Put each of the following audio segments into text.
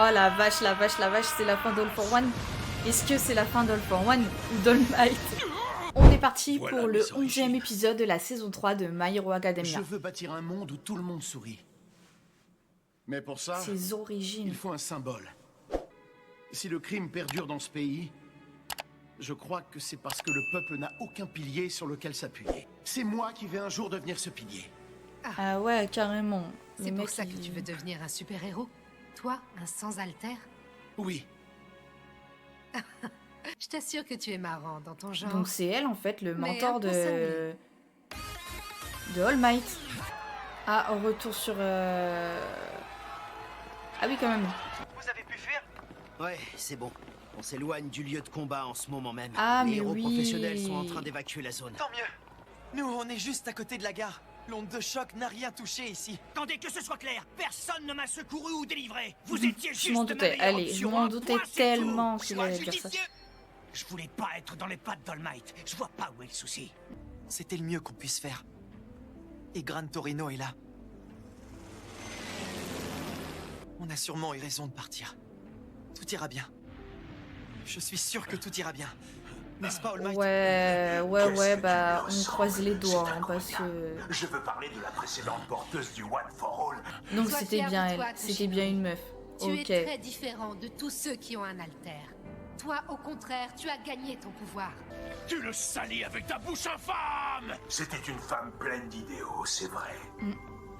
Oh la vache, la vache, la vache, c'est la fin d'All for One. Est-ce que c'est la fin d'All for One ou d'All Might? On est parti Voilà pour le mes 11e origines. épisode de la saison 3 de My Hero Academia. Je veux bâtir un monde où tout le monde sourit. Mais pour ça, Ses origines. il faut un symbole. Si le crime perdure dans ce pays, je crois que c'est parce que le peuple n'a aucun pilier sur lequel s'appuyer. C'est moi qui vais un jour devenir ce pilier. Ah ouais, carrément. Le C'est mec, pour ça que il- tu veux devenir un super-héros? Toi, un sans-alter? Oui, Je t'assure que tu es marrant dans ton genre. Donc c'est elle en fait, le Mais mentor un peu de All Might. Ah, on retourne sur... Ah oui quand même. Vous avez pu fuir? Ouais, c'est bon. On s'éloigne du lieu de combat en ce moment même. Ah, Les mais héros oui. professionnels sont en train d'évacuer la zone. Tant mieux. Nous, on est juste à côté de la gare. L'onde de choc n'a rien touché ici. Attendez que ce soit clair, personne ne m'a secouru ou délivré. Vous étiez juste Je m'en ma doutais, meilleure allez, je option, m'en un doutais point, c'est tellement tout. qu'il Sois allait dire ça. judicieux. Je voulais pas être dans les pattes d'All Might. Je vois pas où est le souci. C'était le mieux qu'on puisse faire. Et Gran Torino est là. On a sûrement eu raison de partir. Tout ira bien. Je suis sûr que tout ira bien. N'est-ce pas, All Might? Ouais, bah on croise les doigts hein, parce que... Je veux parler de la précédente porteuse du One for All. Donc Sois c'était fier bien de elle, toi, c'était Kushiro. bien une meuf. Tu Ok. es très différent de tous ceux qui ont un alter. Toi, au contraire, tu as gagné ton pouvoir. Tu le salis avec ta bouche infâme. C'était une femme pleine d'idéaux, c'est vrai.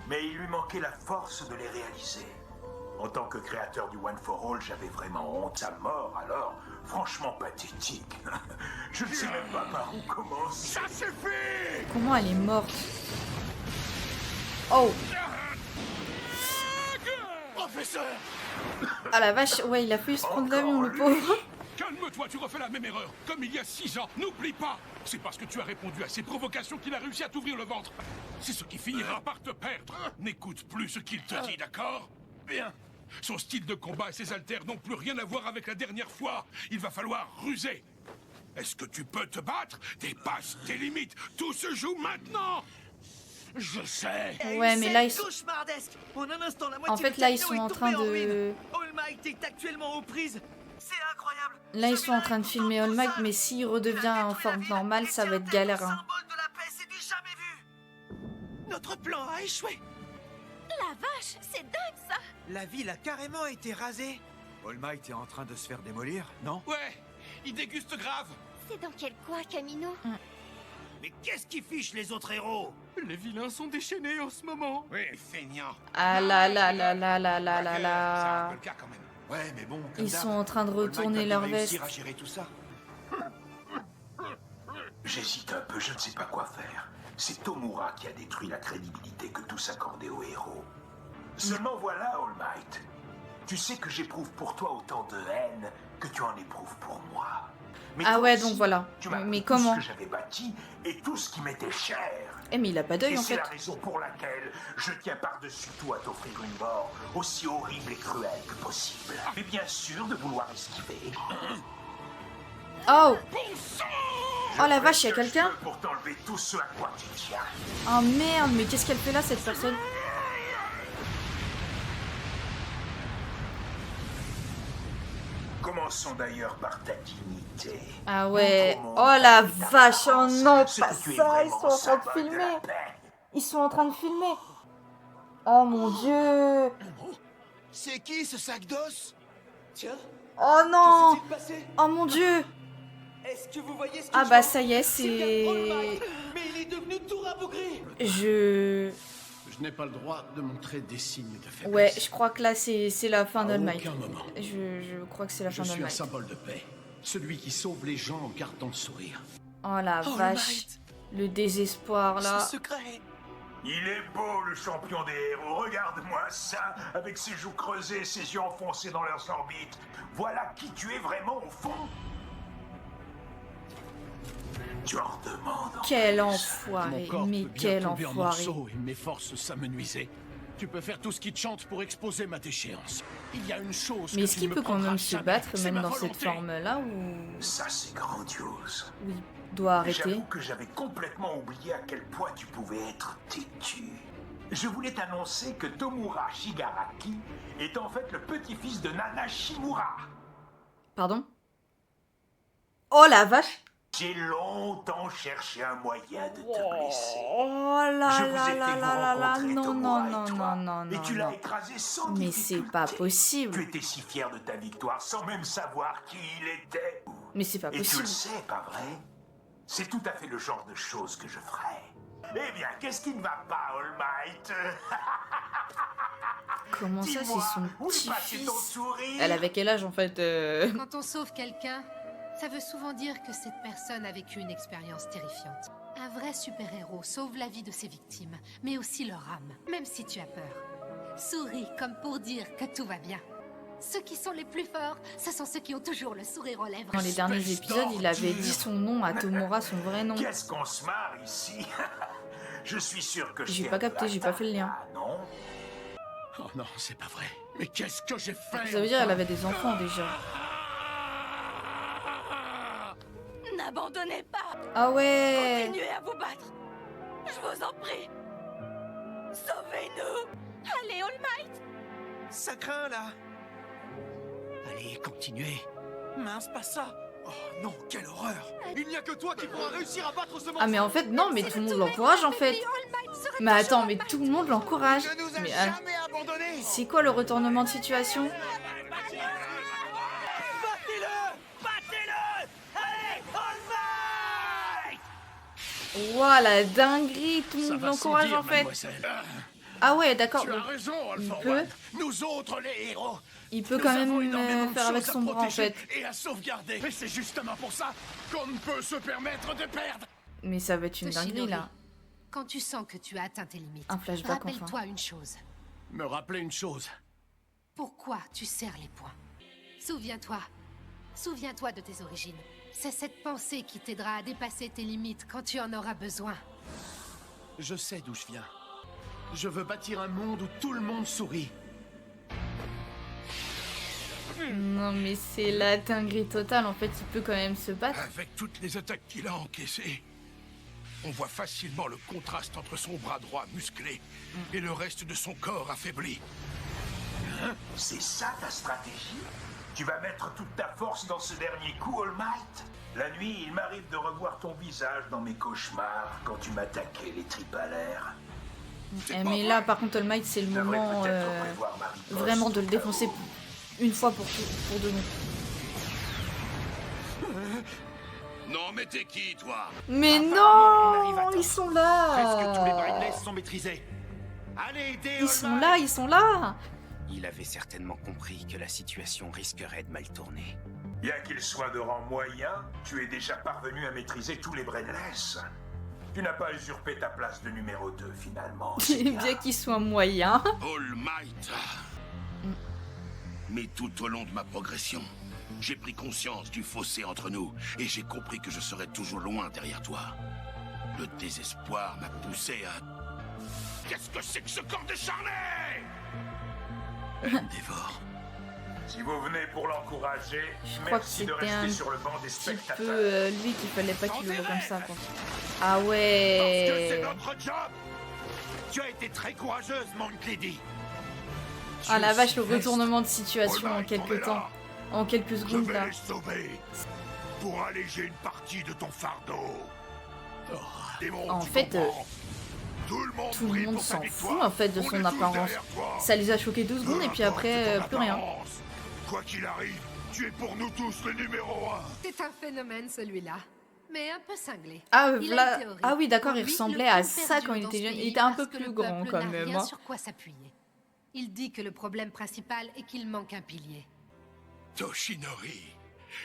Mais il lui manquait la force de les réaliser. En tant que créateur du One for All, j'avais vraiment honte à mort, alors franchement pathétique. Je ne sais même pas par où commencer. Ça suffit. Comment elle est morte? Oh! Professeur. Ah la vache, ouais, il a failli se prendre l'avion, le pauvre. Calme-toi, tu refais la même erreur, comme il y a 6 ans. N'oublie pas, c'est parce que tu as répondu à ses provocations qu'il a réussi à t'ouvrir le ventre. C'est ce qui finira par te perdre. N'écoute plus ce qu'il te dit, d'accord? Bien. Son style de combat et ses haltères n'ont plus rien à voir avec la dernière fois. Il va falloir ruser. Est-ce que tu peux te battre? Dépasse tes limites. Tout se joue maintenant. Je sais. Ouais, mais là, ils sont... Cauchemardesque. En un instant, la En moitié fait, du là, ils camion sont est en tombé train en de... ruine. All Might est actuellement aux prises. C'est incroyable. Là, ils sont en train de filmer All Might, mais s'il redevient en forme normale, ça va être galère. Hein. Symbole de la paix, c'est du jamais vu. Notre plan a échoué. La vache, c'est dingue ça! La ville a carrément été rasée. All Might est en train de se faire démolir, non? Ouais, il déguste grave. C'est dans quel coin, Camino? Mais qu'est-ce qui fiche les autres héros? Les vilains sont déchaînés en ce moment. Oui, feignant. Ah là là là là là là là C'est un là. peu le cas quand même. Ouais, mais bon, comme Ils d'hab, sont en train de All Might retourner va leur bien réussir veste. à gérer tout ça. J'hésite un peu, je ne sais pas quoi faire. C'est Tomura qui a détruit la crédibilité que tous accordaient aux héros. Seulement voilà, All Might. Tu sais que j'éprouve pour toi autant de haine que tu en éprouves pour moi. Mais Ah toi ouais, aussi, donc voilà. tu m'as Mais pris tout comment? ce que j'avais bâti et tout ce qui m'était cher. Eh mais il a pas d'œil Et en c'est fait. la raison pour laquelle je tiens par-dessus tout à t'offrir une mort aussi horrible et cruelle que possible. Mais bien sûr de vouloir esquiver. Oh! Je Oh la ferai vache, ce y a que je quelqu'un? peux pour t'enlever tout ce à quoi tu tiens. Oh merde, mais qu'est-ce qu'elle fait là cette personne? Commençons d'ailleurs par ta dignité. Ah ouais. Montre au monde Oh la ta vache, oh force, non, ce pas que tu es ça, ils vraiment sont en train de symbole la filmer. paix. Ils sont en train de filmer. Oh mon dieu. c'est qui ce sac d'os? Tiens, Oh non. que s'est-il passé? Oh mon dieu. Est-ce que vous voyez ce que Ah je bah vois? ça y est, bien All c'est... Might, mais il est devenu tout rabougri. Je... Je n'ai pas le droit de montrer des signes de faiblesse. Ouais, je crois que là c'est la fin À d'All Might. aucun moment. Je crois que c'est la Je fin d'All suis un Might. symbole de paix. Celui qui sauve les gens en gardant le sourire. Oh la All vache. Might, Le désespoir là. son secret. Il est beau, le champion des héros. Regarde-moi ça, avec ses joues creusées, ses yeux enfoncés dans leurs orbites. Voilà qui tu es vraiment au fond. Tu en demandes. Quel Mon enfoiré. corps Mais peut bien quel tomber en enfoiré. morceaux et mes forces s'amenuiser. Tu peux faire tout ce qui te chante pour exposer ma déchéance. Il y a une chose Mais que est-ce tu qu'il ne peut quand prendras même se jamais, battre, c'est même ma dans cette volonté. forme-là, ou Ça, c'est grandiose. il doit arrêter? J'avoue que j'avais complètement oublié à quel point tu pouvais être têtu. Je voulais t'annoncer que Tomura Shigaraki est en fait le petit-fils de Nana Shimura. Pardon? Oh la vache! J'ai longtemps cherché un moyen de te blesser. Oh là Je vous là ai là fait là vous là là, rencontrer, non, Tomura non, et non, toi, non, non, et tu non, l'as non. écrasé sans Mais c'est pas difficulté. possible. Tu étais si fier de ta victoire sans même savoir qui il était. Mais c'est pas Et tu possible. le sais, pas vrai? C'est tout à fait le genre de choses que je ferais. Eh bien, qu'est-ce qui ne va pas, All Might? Comment ça, c'est Dis-moi, son où est passé ton petit-fils? sourire? Elle avait quel âge en fait Quand on sauve quelqu'un, ça veut souvent dire que cette personne a vécu une expérience terrifiante. Un vrai super-héros sauve la vie de ses victimes, mais aussi leur âme, même si tu as peur. Souris comme pour dire que tout va bien. Ceux qui sont les plus forts, ce sont ceux qui ont toujours le sourire aux lèvres. Dans les derniers épisodes, il avait dit son nom à Tomura, son vrai nom. Qu'est-ce qu'on se marre ici? Je suis sûr que J'ai je pas t'ai un capté, peu j'ai pas fait le lien. atteint, non? Oh non, c'est pas vrai. Mais qu'est-ce que j'ai fait? Ça veut dire qu'elle avait des enfants déjà. N'abandonnez pas. Ah ouais! Continuez à vous battre. Je vous en prie. Sauvez-nous. Allez, All Might. Ça craint, là. Allez, continuez. Mince, pas ça. Oh non, quelle horreur. Il n'y a que toi qui pourras réussir à battre ce monstre. Ah mais en fait, non, mais tout le monde l'encourage en fait. Mais attends, mais tout le monde l'encourage. Ne nous a Mais jamais abandonnés. c'est quoi le retournement de situation? Battez-le. Battez-le. Allez, All Might. Ouah, la dinguerie, tout le Ça monde va sans l'encourage dire, en fait. mademoiselle. Ah ouais, d'accord. Tu as raison, All il for peut. One. Nous autres, les héros. Il peut Nous quand avons même énormément de faire avec choses à son bras en protéger fait. Et à sauvegarder. Et c'est justement pour ça qu'on ne peut se permettre de perdre. Mais ça va être une dinguerie Toshinori, là. quand tu sens que tu as atteint tes limites, Un flashback, enfin. rappelle-toi une chose. Me rappeler une chose. Pourquoi tu serres les poings? Souviens-toi. Souviens-toi de tes origines. C'est cette pensée qui t'aidera à dépasser tes limites quand tu en auras besoin. Je sais d'où je viens. Je veux bâtir un monde où tout le monde sourit. Non mais c'est la dinguerie totale, en fait il peut quand même se battre. Avec toutes les attaques qu'il a encaissées, on voit facilement le contraste entre son bras droit musclé et le reste de son corps affaibli. C'est ça ta stratégie? Tu vas mettre toute ta force dans ce dernier coup, All Might? La nuit, il m'arrive de revoir ton visage dans mes cauchemars quand tu m'attaquais les tripes à l'air. Mais là par contre All Might c'est le Je devrais moment peut-être prévoir ma riposte vraiment de le au défoncer cas où. une fois pour de nous. Non mais t'es qui toi? Mais arrive à non, temps. ils sont Presque tous les là. brainless sont maîtrisés. Allez, aidez Ils All sont Might. là, ils sont là. Il avait certainement compris que la situation risquerait de mal tourner. Bien qu'il soit de rang moyen, tu es déjà parvenu à maîtriser tous les brainless. Tu n'as pas usurpé ta place de numéro 2 finalement. c'est Bien qu'ils soient moyens. All Might. Mais tout au long de ma progression, j'ai pris conscience du fossé entre nous et j'ai compris que je serais toujours loin derrière toi. Le désespoir m'a poussé à... Qu'est-ce que c'est que ce corps décharné? Elle me dévore. Si vous venez pour l'encourager, Je crois que merci de c'était rester un sur le banc des petit spectateurs. peu lui qu'il fallait pas qu'il le voit comme ça quoi. Ah Parce que c'est ouais. notre job. Tu as été très courageuse, Monk Lady. Ah la vache, le Dieu retournement de situation All en Might, on est quelques là. temps. En quelques Je secondes vais là. les sauver pour alléger une partie de ton fardeau. Démon, En tu fait, comprends? Tout le monde, tout le prie monde pour ta s'en victoire. fout en fait de On son est tous apparence. derrière toi. Ça les a choqués 2 secondes Peu et puis importe après ton plus rien. apparence. Quoi qu'il arrive, tu es pour nous tous le numéro 1. C'est un phénomène celui-là, mais un peu cinglé. Ah, Il a voilà. une théorie. Ah oui d'accord, il Lui, ressemblait le à crime ça quand perdure il dans était ce jeune. Il pays était un peu parce que plus le grand peuple quand n'a même. rien Hein. sur quoi s'appuyer. Il dit que le problème principal est qu'il manque un pilier. Toshinori,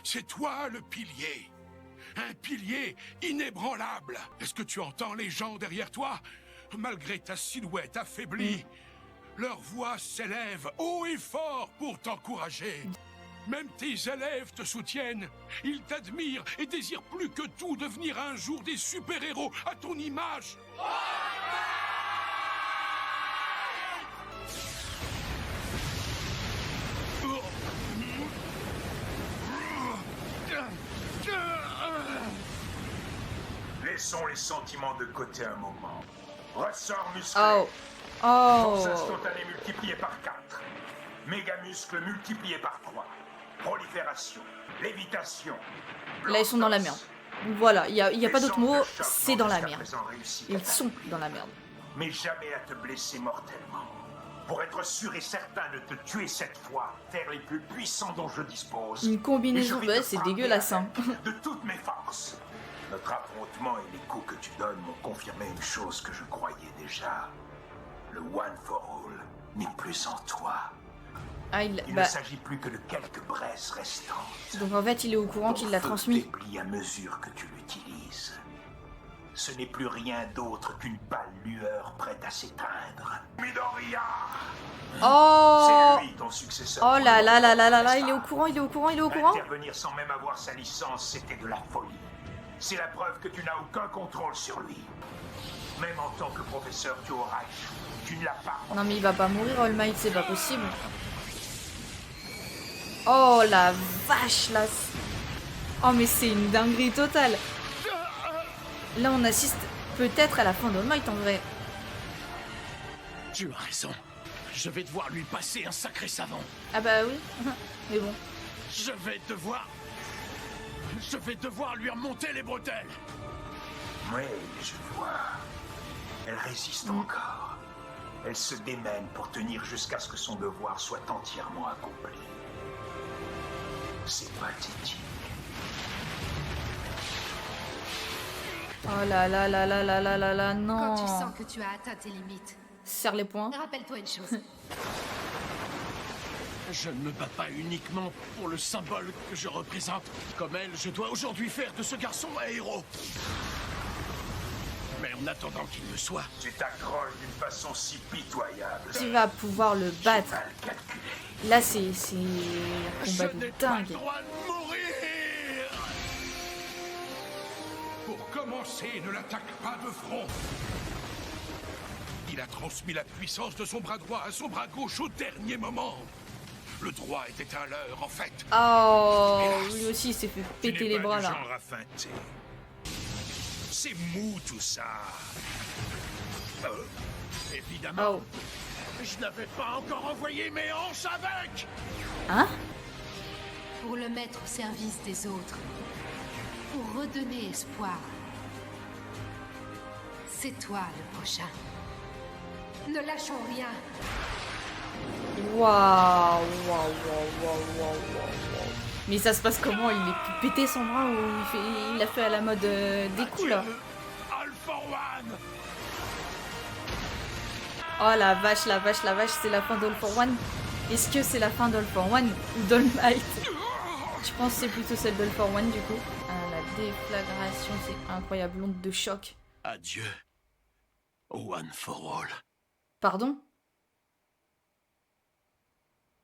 c'est toi le pilier. Un pilier inébranlable. Est-ce que tu entends les gens derrière toi? Malgré ta silhouette affaiblie, leur voix s'élève haut et fort pour t'encourager. Même tes élèves te soutiennent. Ils t'admirent et désirent plus que tout devenir un jour des super-héros à ton image. Laissons les sentiments de côté un moment. Ressort musclé. Oh. Force Oh. instantanée multipliée par 4. Méga muscle multiplié par 3. Prolifération. Lévitation. Là, ils sont dans la merde. Voilà, il y a pas d'autre mot, c'est dans la merde. Ils Ils sont dans la merde. Mais jamais à te blesser mortellement. Pour être sûr et certain de te tuer cette fois, faire les plus puissants dont je dispose. Une combinaison, il suffit ouais, de c'est frapper dégueulasse, hein. avec de toutes mes forces. Notre affrontement et les coups que tu donnes m'ont confirmé une chose que je croyais déjà. Le One for All n'est plus en toi. Ah, Il bah, ne s'agit plus que de quelques braises restantes. donc en fait, il est au courant qu'il l'a Ton feu transmis. déplie à mesure que tu l'utilises. Ce n'est plus rien d'autre qu'une pâle lueur prête à s'éteindre. Midoriya! Oh. C'est lui ton successeur. Oh là là là là là là, n'est-ce il est au pas? courant, il est au courant, il est au courant. Intervenir sans même avoir sa licence, c'était de la folie. C'est la preuve que tu n'as aucun contrôle sur lui. Même en tant que professeur du Reich, tu ne l'as pas. Non mais il va pas mourir, All Might, c'est pas possible. Oh la vache là. Oh mais c'est une dinguerie totale. Là on assiste peut-être à la fin d'All Might en vrai. Tu as raison. Je vais devoir lui passer un sacré savon. Ah bah oui. Mais bon. Je vais devoir lui remonter les bretelles. Oui, je vois. Elle résiste encore. Elle se démène pour tenir jusqu'à ce que son devoir soit entièrement accompli. C'est pathétique. Oh là là là là là là là là, Quand tu non. sens que tu as atteint tes limites, Serre les poings. rappelle-toi une chose. Je ne me bats pas uniquement pour le symbole que je représente. Comme elle, je dois aujourd'hui faire de ce garçon un héros. Mais en attendant qu'il le soit, Tu t'accroches d'une façon si pitoyable. Tu vas pouvoir le battre. Mal calculé. Là c'est un je combat n'ai de pas le dingue. droit de mourir. Pour commencer, ne l'attaque pas de front. Il a transmis la puissance de son bras droit à son bras gauche au dernier moment. Le droit était un leurre, en fait. Oh, lui aussi il s'est fait Tu péter n'es les pas bras du là. genre à feinter. C'est mou tout ça. Évidemment, Oh. je n'avais pas encore envoyé mes hanches avec. Hein? Pour le mettre au service des autres. Pour redonner espoir. C'est toi le prochain. Ne lâchons rien. Waouh, waouh, waouh, waouh, waouh, waouh. Mais ça se passe comment? Il est pu péter son bras ou il a fait à la mode des coups là? All for One. Oh la vache, la vache, la vache, c'est la fin d'All for One. Est-ce que c'est la fin d'All for One ou d'All Might? Je pense que c'est plutôt celle d'All for One du coup. Ah, la déflagration, c'est incroyable, l'onde de choc. Adieu. One for All. Pardon?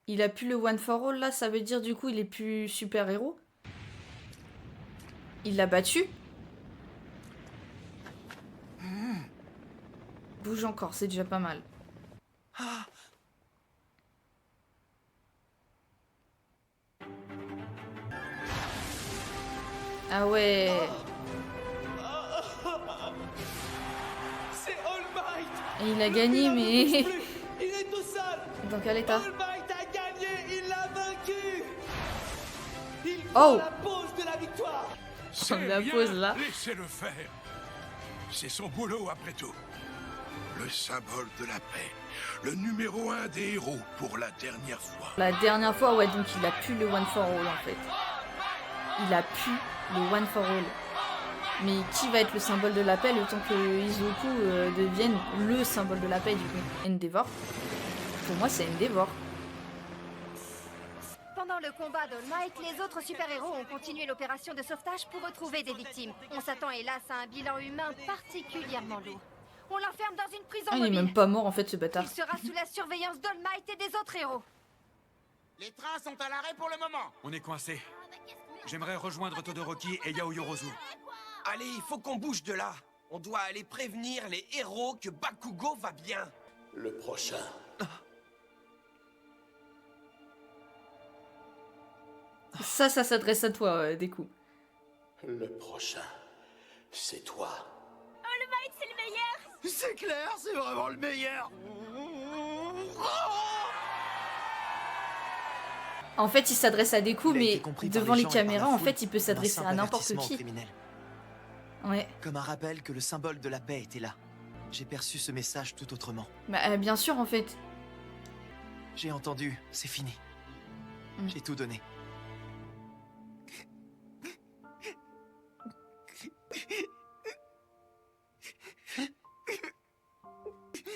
Il a plus le One for All là, ça veut dire du coup il est plus super héros? Il l'a battu? Bouge encore, c'est déjà pas mal. Ah ouais. C'est All Might. Et il a gagné mais... Il est tout seul. Dans quel état? All Might a gagné, il l'a vaincu. Il Oh. prend la pause de la victoire. C'est la bien, pause, là. Laissez-le faire. C'est son boulot après tout. Le symbole de la paix. Le numéro 1 des héros pour la dernière fois. La dernière fois, ouais, donc il a pu le One for All en fait. Il a pu le One for All. Mais qui va être le symbole de la paix le temps que Izuku devienne le symbole de la paix du coup? Endeavor. Pour moi, c'est Endeavor. Pendant le combat d'All Might, les autres super-héros ont continué l'opération de sauvetage pour retrouver des victimes. On s'attend hélas à un bilan humain particulièrement lourd. On l'enferme dans une prison Ah, il est mobile. même pas mort en fait ce bâtard. Il sera sous la surveillance d'All Might et des autres héros. Les trains sont à l'arrêt pour le moment. On est coincé. J'aimerais rejoindre Todoroki et Yaoyorozu. Allez, il faut qu'on bouge de là. On doit aller prévenir les héros que Bakugo va bien. Le prochain. Ça s'adresse à toi, Deku. Le prochain, c'est toi. All Might, c'est le meilleur. C'est clair, c'est vraiment le meilleur. En fait, il s'adresse à Deku, Il a été mais compris par devant les gens et par la caméras, en foule fait, il peut comme un s'adresser simple à n'importe avertissement aux qui. criminels. Ouais. Comme un rappel que le symbole de la paix était là. J'ai perçu ce message tout autrement. Bah, bien sûr, en fait. J'ai entendu, c'est fini. J'ai tout donné.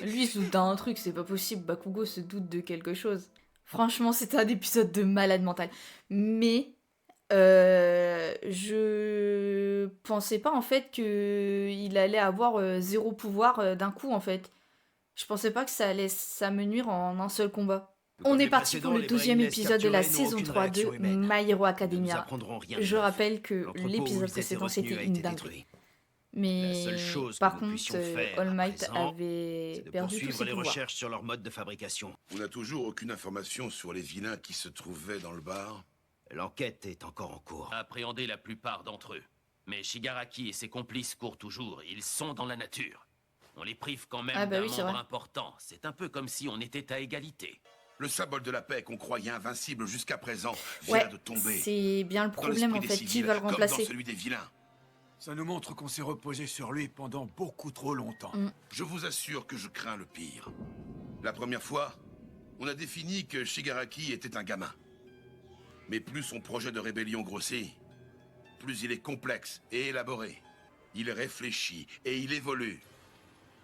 Lui, il se doute d'un truc, c'est pas possible. Bakugo se doute de quelque chose. Franchement, c'était un épisode de malade mental. Mais je pensais pas en fait qu'il allait avoir zéro pouvoir d'un coup en fait. Je pensais pas que ça allait s'amenuire en un seul combat. On est parti pour le 12e épisode de la saison 3 de My Hero Academia. Je rappelle que l'épisode précédent c'était une dinguerie. Mais par contre, All Might avait perdu tous ses les pouvoirs. recherches sur leur mode de fabrication. On n'a toujours aucune information sur les vilains qui se trouvaient dans le bar. L'enquête est encore en cours. Appréhender la plupart d'entre eux. Mais Shigaraki et ses complices courent toujours. Ils sont dans la nature. On les prive quand même d'un membre important. C'est un peu comme si on était à égalité. Le symbole de la paix qu'on croyait invincible jusqu'à présent vient de tomber. C'est bien le problème en fait. Qui va le remplacer? Comme dans celui des vilains. Ça nous montre qu'on s'est reposé sur lui pendant beaucoup trop longtemps. Je vous assure que je crains le pire. La première fois, on a défini que Shigaraki était un gamin. Mais plus son projet de rébellion grossit, plus il est complexe et élaboré. Il réfléchit et il évolue.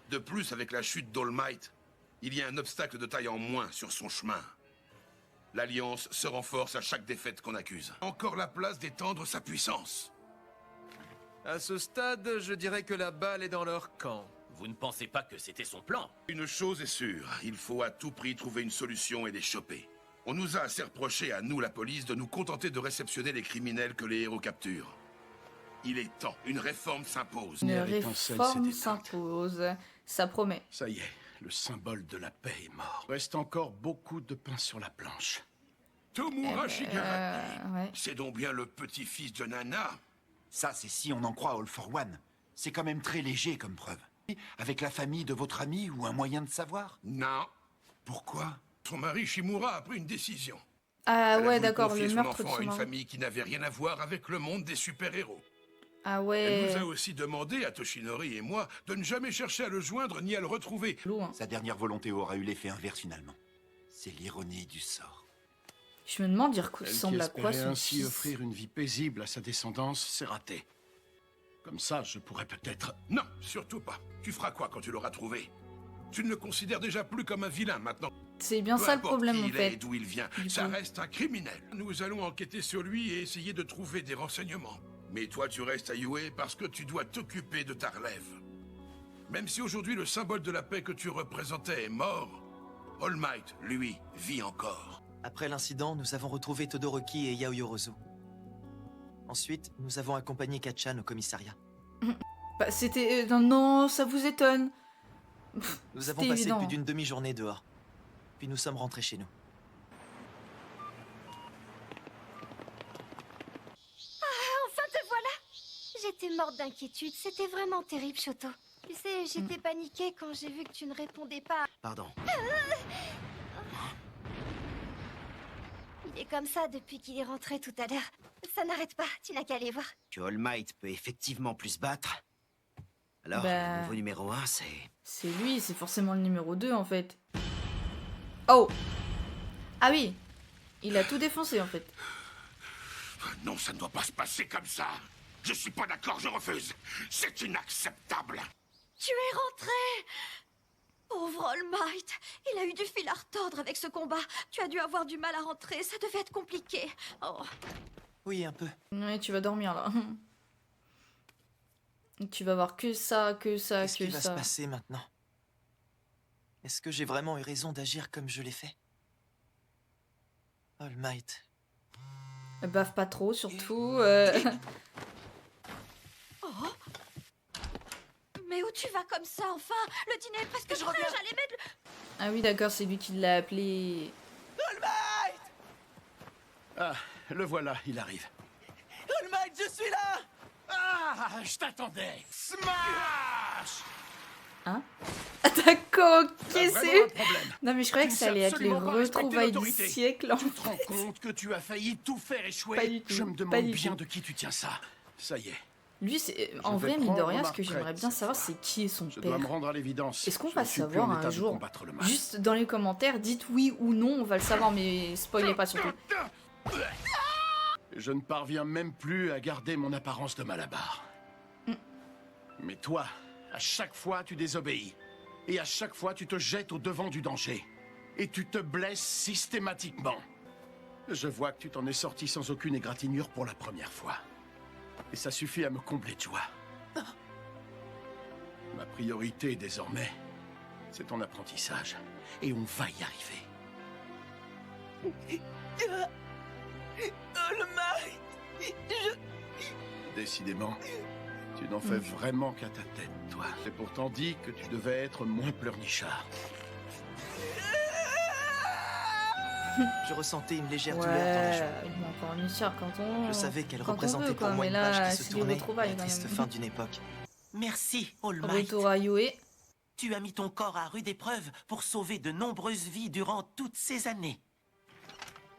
De plus, avec la chute d'All Might, il y a un obstacle de taille en moins sur son chemin. L'Alliance se renforce à chaque défaite qu'on accuse. Encore la place d'étendre sa puissance. À ce stade, je dirais que la balle est dans leur camp. Vous ne pensez pas que c'était son plan? Une chose est sûre, il faut à tout prix trouver une solution et les choper. On nous a assez reproché, à nous la police, de nous contenter de réceptionner les criminels que les héros capturent. Il est temps, une réforme s'impose. Une réforme s'impose, ça promet. Ça y est, le symbole de la paix est mort. Reste encore beaucoup de pain sur la planche. Tomura Shigaraki, c'est donc bien le petit-fils de Nana. Ça, c'est si on en croit All for One. C'est quand même très léger comme preuve. Avec la famille de votre ami ou un moyen de savoir? Non. Pourquoi? Son mari Shimura a pris une décision. Ah Elle a ouais, voulu d'accord, confier le son meurtre de enfant à son une mari. famille qui n'avait rien à voir avec le monde des super-héros. Ah ouais. Elle nous a aussi demandé, à Toshinori et moi, de ne jamais chercher à le joindre ni à le retrouver. Sa dernière volonté aura eu l'effet inverse finalement. C'est l'ironie du sort. Je me demande, il Elle qui ressemble à quoi espérait son ainsi fils? offrir une vie paisible à sa descendance, c'est raté. Comme ça, je pourrais peut-être... Non, surtout pas. Tu feras quoi quand tu l'auras trouvé? Tu ne le considères déjà plus comme un vilain maintenant. C'est bien Peu ça le importe problème qui en il est fait. et d'où il vient, Du ça coup. reste un criminel. Nous allons enquêter sur lui et essayer de trouver des renseignements. Mais toi, tu restes à Yue parce que tu dois t'occuper de ta relève. Même si aujourd'hui le symbole de la paix que tu représentais est mort, All Might, lui, vit encore. Après l'incident, nous avons retrouvé Todoroki et Yaoyorozu. Ensuite, nous avons accompagné Kachan au commissariat. Bah, c'était... non, ça vous étonne. Nous avons C'était passé évident. plus d'une demi-journée dehors. Puis nous sommes rentrés chez nous. Enfin te voilà! J'étais morte d'inquiétude, c'était vraiment terrible, Shoto. Tu sais, j'étais paniquée quand j'ai vu que tu ne répondais pas. Pardon. Il est comme ça depuis qu'il est rentré tout à l'heure. Ça n'arrête pas, tu n'as qu'à aller voir. Que All Might peut effectivement plus se battre. Alors, Bah, le nouveau numéro 1, c'est... C'est lui, c'est forcément le numéro 2 en fait. Oh! Ah oui! Il a tout défoncé en fait. Non, ça ne doit pas se passer comme ça. Je suis pas d'accord, je refuse. C'est inacceptable. Tu es rentré! Pauvre All Might, il a eu du fil à retordre avec ce combat. Tu as dû avoir du mal à rentrer, ça devait être compliqué. Oh. Oui, un peu. Ouais, tu vas dormir là. Tu vas voir que ça, que ça, Qu'est-ce qui que va se ça. passer maintenant? Est-ce que j'ai vraiment eu raison d'agir comme je l'ai fait? All Might. Baffe pas trop surtout. Oh. Mais où tu vas comme ça, enfin? Le dîner est presque prêt, j'allais mettre le... Ah oui d'accord, c'est lui qui l'a appelé. All Might! Ah, le voilà, il arrive. All Might, je suis là! Ah, je t'attendais. Smash! Hein? D'accord, ok, T'as vraiment c'est... un problème. Non mais je croyais que ça allait être les absolument pas respecter retrouvailles du l'autorité. siècle en Tu te rends compte que tu as failli tout faire échouer? Pas du tout, Je me pas demande du bien tout. de qui tu tiens ça. Ça y est. Lui, c'est en vais vrai, mine de prendre rien, ma ce que j'aimerais retraite bien cette savoir, fois. c'est qui est son Je dois me père. rendre à l'évidence. Est-ce qu'on Je va ne suis plus savoir en un état de jour? combattre le mal. Juste dans les commentaires, dites oui ou non, on va le savoir, mais spoilez pas surtout. Je ne parviens même plus à garder mon apparence de malabar. Mais toi, à chaque fois, tu désobéis. Et à chaque fois, tu te jettes au devant du danger. Et tu te blesses systématiquement. Je vois que tu t'en es sorti sans aucune égratignure pour la première fois. Et ça suffit à me combler de joie. Ma priorité, désormais, c'est ton apprentissage. Et on va y arriver. All Might, Décidément, tu n'en fais vraiment qu'à ta tête, toi. J'ai pourtant dit que tu devais être moins pleurnichard. Je ressentais une légère douleur dans Ouais, les jambes. il m'a encore une histoire quand on... Je savais qu'elle quand on représentait veut, pour quoi, moi mais une là, page qui se c'est des tournait, retrouvailles, la quand triste même. fin d'une époque. Merci, All Might. Retour à Yue. Tu as mis ton corps à rude épreuve pour sauver de nombreuses vies durant toutes ces années.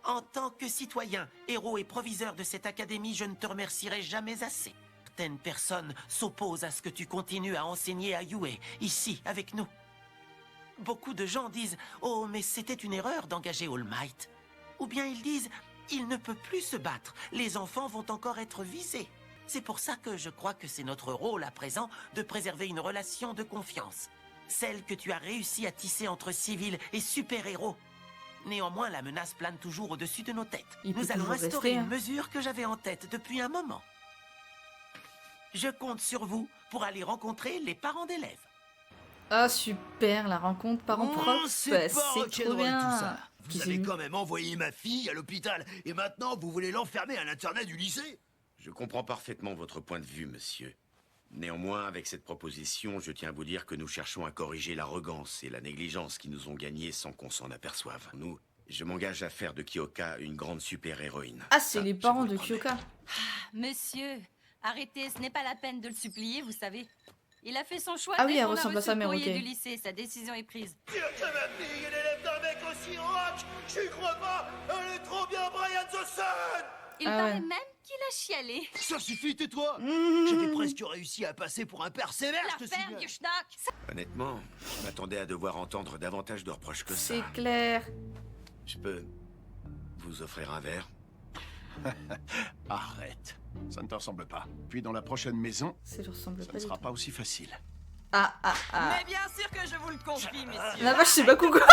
En tant que citoyen, héros et proviseur de cette académie, je ne te remercierai jamais assez. Certaines personnes s'opposent à ce que tu continues à enseigner à Yue, ici, avec nous. Beaucoup de gens disent « Oh, mais c'était une erreur d'engager All Might ». Ou bien ils disent « Il ne peut plus se battre, les enfants vont encore être visés ». C'est pour ça que je crois que c'est notre rôle à présent de préserver une relation de confiance. Celle que tu as réussi à tisser entre civils et super-héros. Néanmoins, la menace plane toujours au-dessus de nos têtes. Il peut Nous allons toujours instaurer rester, hein. une mesure que j'avais en tête depuis un moment. Je compte sur vous pour aller rencontrer les parents d'élèves. Ah super, la rencontre parents-prof, c'est pas c'est trop rock'n'roll, bien. tout ça. Vous Puis avez c'est- quand même envoyé ma fille à l'hôpital et maintenant vous voulez l'enfermer à l'internat du lycée? Je comprends parfaitement votre point de vue, monsieur. Néanmoins, avec cette proposition, je tiens à vous dire que nous cherchons à corriger l'arrogance et la négligence qui nous ont gagnés sans qu'on s'en aperçoive. Nous, je m'engage à faire de Kyoka une grande super-héroïne. Ah, c'est les parents de Kyoka. Monsieur, arrêtez, ce n'est pas la peine de le supplier, vous savez. Il a fait son choix Ah oui, dès elle qu'on a ressemble à reçu sa le mère, courrier ok. du lycée, sa décision est prise. Dire que ma fille est l'élève d'un mec aussi rock, j'y crois pas. Elle est trop bien, Brian the Sun. Il Ah paraît ouais. même qu'il a chialé. Ça suffit, tais-toi. Mmh. J'avais presque réussi à passer pour un persévère, je te La ferme, signale. vieux schnock. Honnêtement, je m'attendais à devoir entendre davantage de reproches que ça. C'est clair. Je peux vous offrir un verre? Arrête. Ça ne te ressemble pas. Puis dans la prochaine maison, Ça lui ressemble ça pas ne du sera tout. pas aussi facile. Ah, ah, ah. Mais bien sûr que je vous le confie, messieurs. La vache, c'est pas coucou. Toi,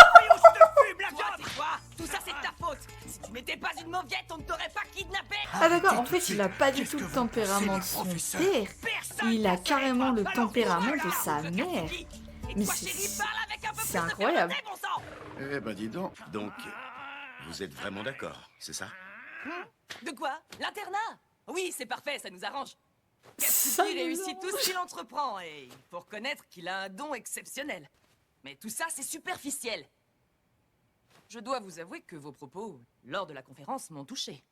c'est toi. Tout ça, c'est de ta faute. Si tu n'étais pas une mauviette, on ne t'aurait pas kidnappé. Ah d'accord, en fait, il a pas du tout le tempérament de son père. Il a carrément le tempérament de sa mère. Mais c'est incroyable. Eh ben dis donc. Donc, vous êtes vraiment d'accord, c'est ça? De quoi? L'internat? Oui, c'est parfait, ça nous arrange. Ça Katsuki nous réussit tout arrange. ce qu'il entreprend et il faut reconnaître qu'il a un don exceptionnel. Mais tout ça, c'est superficiel. Je dois vous avouer que vos propos, lors de la conférence, m'ont touché.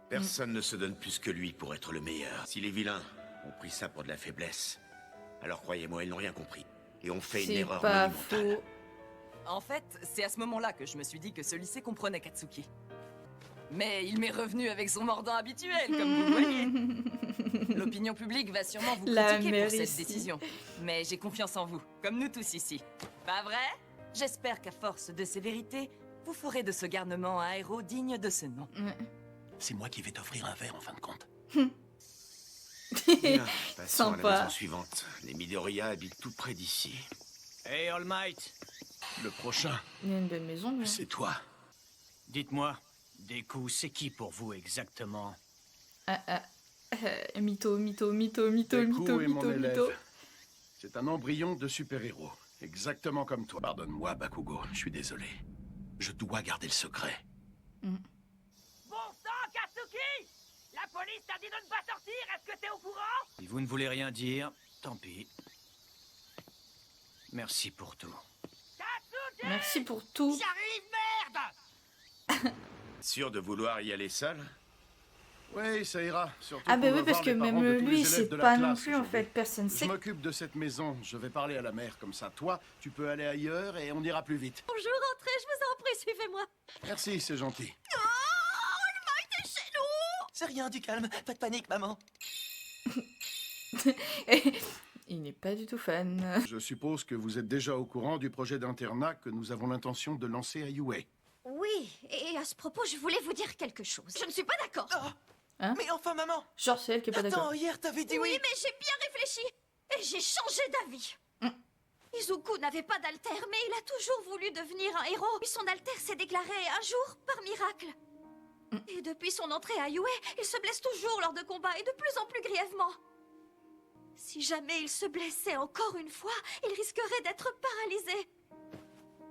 Personne ne se donne plus que lui pour être le meilleur. Si les vilains ont pris ça pour de la faiblesse, alors croyez-moi, ils n'ont rien compris. Et ont fait une C'est erreur pas monumentale. faux. En fait, c'est à ce moment-là que je me suis dit que ce lycée comprenait Katsuki. Mais il m'est revenu avec son mordant habituel, comme vous le voyez. L'opinion publique va sûrement vous La critiquer mère pour cette ici. décision. Mais j'ai confiance en vous, comme nous tous ici. Pas vrai? J'espère qu'à force de sévérité, vous ferez de ce garnement un héros digne de ce nom. C'est moi qui vais t'offrir un verre en fin de compte. Bien, passons à la Sympa. maison suivante. Les Midoriya habitent tout près d'ici. Hey, All Might, Le prochain, Il a une belle maison, lui. c'est toi. dites-moi, Deku, c'est qui pour vous exactement? Ah, ah. Mytho, mytho, mytho, mytho, Deku mytho, est mon mytho, élève. mytho. C'est un embryon de super-héros. Exactement comme toi. Pardonne-moi, Bakugo, je suis désolé. Je dois garder le secret. Bon sang, Katsuki! La police t'a dit de ne pas sortir, est-ce que t'es au courant? Si vous ne voulez rien dire, tant pis. Merci pour tout. Merci pour tout. J'arrive, merde! Sûr de vouloir y aller seul? Oui, ça ira. Surtout Ah bah qu'on oui, va parce voir que les parents même de tous lui, les il sait élèves de la pas non classe plus en aujourd'hui. fait, personne Je sait. m'occupe de cette maison, je vais parler à la mère comme ça. Toi, tu peux aller ailleurs et on ira plus vite. Bonjour, entrez, je vous en prie, suivez-moi. Merci, c'est gentil. Oh, All Might est chez nous. C'est rien, du calme. Pas de panique, maman. Il n'est pas du tout fan. Je suppose que vous êtes déjà au courant du projet d'internat que nous avons l'intention de lancer à UA. Oui, et à ce propos, je voulais vous dire quelque chose. Je ne suis pas d'accord. Hein? Mais enfin, maman. Genre, c'est elle qui est pas d'accord. Attends, hier, t'avais dit Oui, oui. mais j'ai bien réfléchi. Et j'ai changé d'avis. Izuku n'avait pas d'alter, mais il a toujours voulu devenir un héros. Puis son alter s'est déclaré un jour, par miracle. Et depuis son entrée à UA, il se blesse toujours lors de combats et de plus en plus grièvement. Si jamais il se blessait encore une fois, il risquerait d'être paralysé.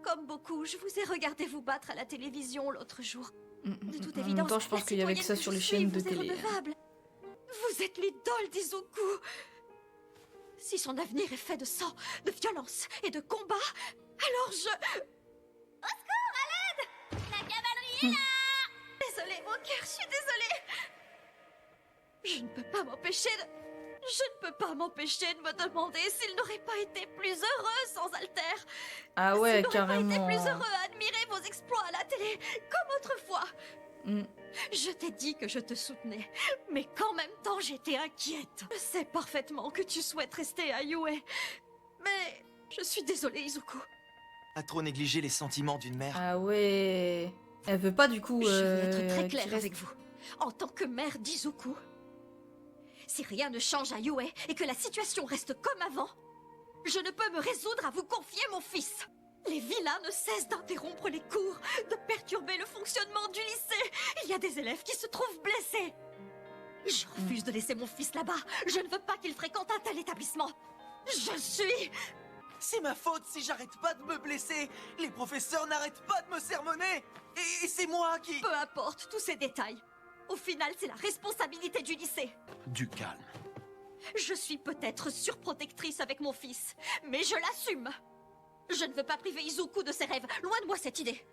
Comme beaucoup, je vous ai regardé vous battre à la télévision l'autre jour. De toute En même évidence, temps, je pense la qu'il y avait que ça citoyenne sur je les suis chaînes de vous est télé. redevable. Vous êtes l'idole d'Izuku. Si son avenir est fait de sang, de violence et de combat, alors je... Au secours, à l'aide! La cavalerie est là! Désolée, mon cœur, je suis désolée. Je ne peux pas m'empêcher de... Je ne peux pas m'empêcher de me demander s'il n'aurait pas été plus heureux sans Alter. Ah ouais, S'il n'aurait carrément. pas été plus heureux à admirer vos exploits à la télé, comme autrefois. Je t'ai dit que je te soutenais, mais qu'en même temps j'étais inquiète. Je sais parfaitement que tu souhaites rester à UA, mais je suis désolée, Izuku. À trop négliger les sentiments d'une mère. Ah ouais. Elle veut pas du coup. Je vais être très qu'il claire reste. avec vous. En tant que mère d'Izuku, si rien ne change à UA et que la situation reste comme avant, je ne peux me résoudre à vous confier mon fils. Les vilains ne cessent d'interrompre les cours, de perturber le fonctionnement du lycée. Il y a des élèves qui se trouvent blessés. Je refuse de laisser mon fils là-bas. Je ne veux pas qu'il fréquente un tel établissement. Je suis... C'est ma faute si j'arrête pas de me blesser. Les professeurs n'arrêtent pas de me sermonner. Et c'est moi qui... Peu importe tous ces détails. Au final, c'est la responsabilité du lycée. Du calme. Je suis peut-être surprotectrice avec mon fils, mais je l'assume. Je ne veux pas priver Izuku de ses rêves, loin de moi cette idée.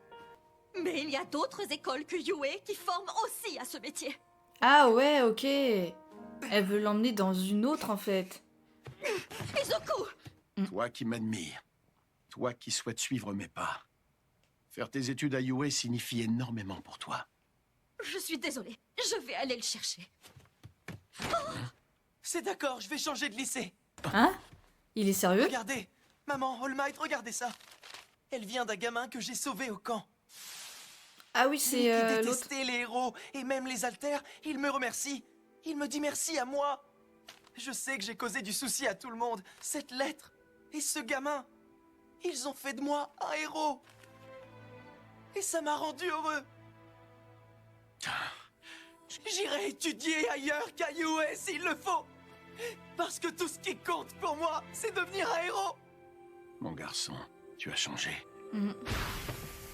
Mais il y a d'autres écoles que UA qui forment aussi à ce métier. Ah ouais, ok. Elle veut l'emmener dans une autre en fait. Izuku! Toi qui m'admires, toi qui souhaites suivre mes pas, faire tes études à UA signifie énormément pour toi. Je suis désolée, je vais aller le chercher. C'est d'accord, je vais changer de lycée. Hein? Il est sérieux? Regardez, maman, All Might, regardez ça. Elle vient d'un gamin que j'ai sauvé au camp. Ah oui, Lui c'est qui l'autre. détestait les héros et même les alters, il me remercie. Il me dit merci à moi. Je sais que j'ai causé du souci à tout le monde. Cette lettre et ce gamin, ils ont fait de moi un héros. Et ça m'a rendu heureux. J'irai étudier ailleurs qu'à UA s'il le faut. Parce que tout ce qui compte pour moi, c'est devenir un héros. Mon garçon, tu as changé.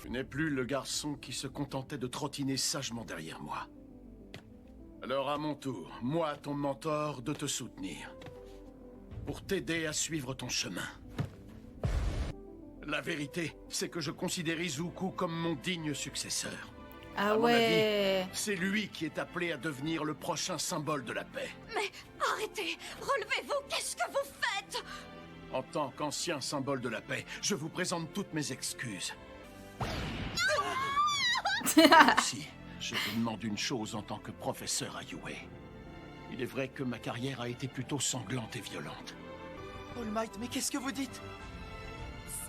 Tu n'es plus le garçon qui se contentait de trottiner sagement derrière moi. Alors à mon tour, moi, ton mentor, de te soutenir. Pour t'aider à suivre ton chemin. La vérité, c'est que je considère Izuku comme mon digne successeur. Ah À mon ouais. avis, c'est lui qui est appelé à devenir le prochain symbole de la paix. Mais arrêtez! Relevez-vous! Qu'est-ce que vous faites? En tant qu'ancien symbole de la paix, je vous présente toutes mes excuses. Aussi, je vous demande une chose en tant que professeur à UA. Il est vrai que ma carrière a été plutôt sanglante et violente. All Might, mais qu'est-ce que vous dites?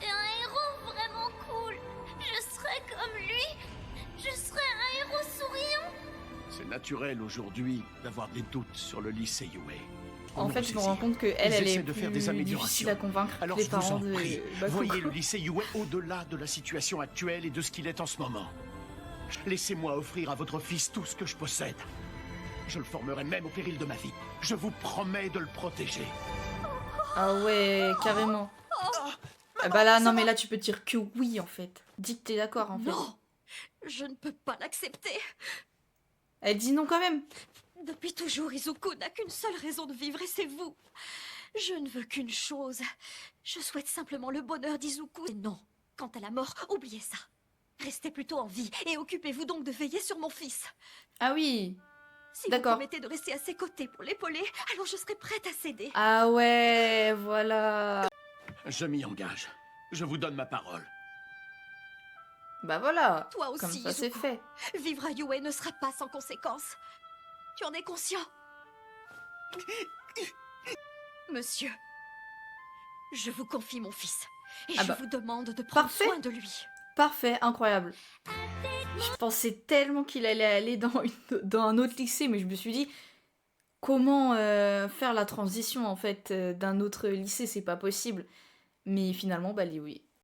C'est un héros vraiment cool. Je serai comme lui. Je serai un héros souriant. C'est naturel aujourd'hui d'avoir des doutes sur le lycée UA. En fait, je me rends compte qu'elle, elle est de faire des plus améliorations. difficile à convaincre que Alors les je vous parents en de prie, Bakugo. voyez le lycée UA au-delà de la situation actuelle et de ce qu'il est en ce moment. Laissez-moi offrir à votre fils tout ce que je possède. Je le formerai même au péril de ma vie. Je vous promets de le protéger. Ah ouais, carrément. Ah bah là, non mais là tu peux dire que oui en fait. Dis que t'es d'accord en fait. Non! Je ne peux pas l'accepter. Elle dit non quand même. Depuis toujours, Izuku n'a qu'une seule raison de vivre et c'est vous. Je ne veux qu'une chose. Je souhaite simplement le bonheur d'Izuku. Et non, quant à la mort, oubliez ça. Restez plutôt en vie et occupez-vous donc de veiller sur mon fils. Ah oui. Si vous promettez de rester à ses côtés pour l'épauler, alors je serai prête à céder. Ah ouais, voilà. Je m'y engage. Je vous donne ma parole. Bah voilà. Toi aussi, comme ça c'est Izuku. fait. Vivre à Yue ne sera pas sans conséquences. Tu en es conscient? Monsieur, je vous confie mon fils. Et je vous demande de prendre soin de lui. Parfait, incroyable. Je pensais tellement qu'il allait aller dans un autre lycée, mais je me suis dit, comment faire la transition en fait d'un autre lycée, c'est pas possible. Mais finalement, bah oui.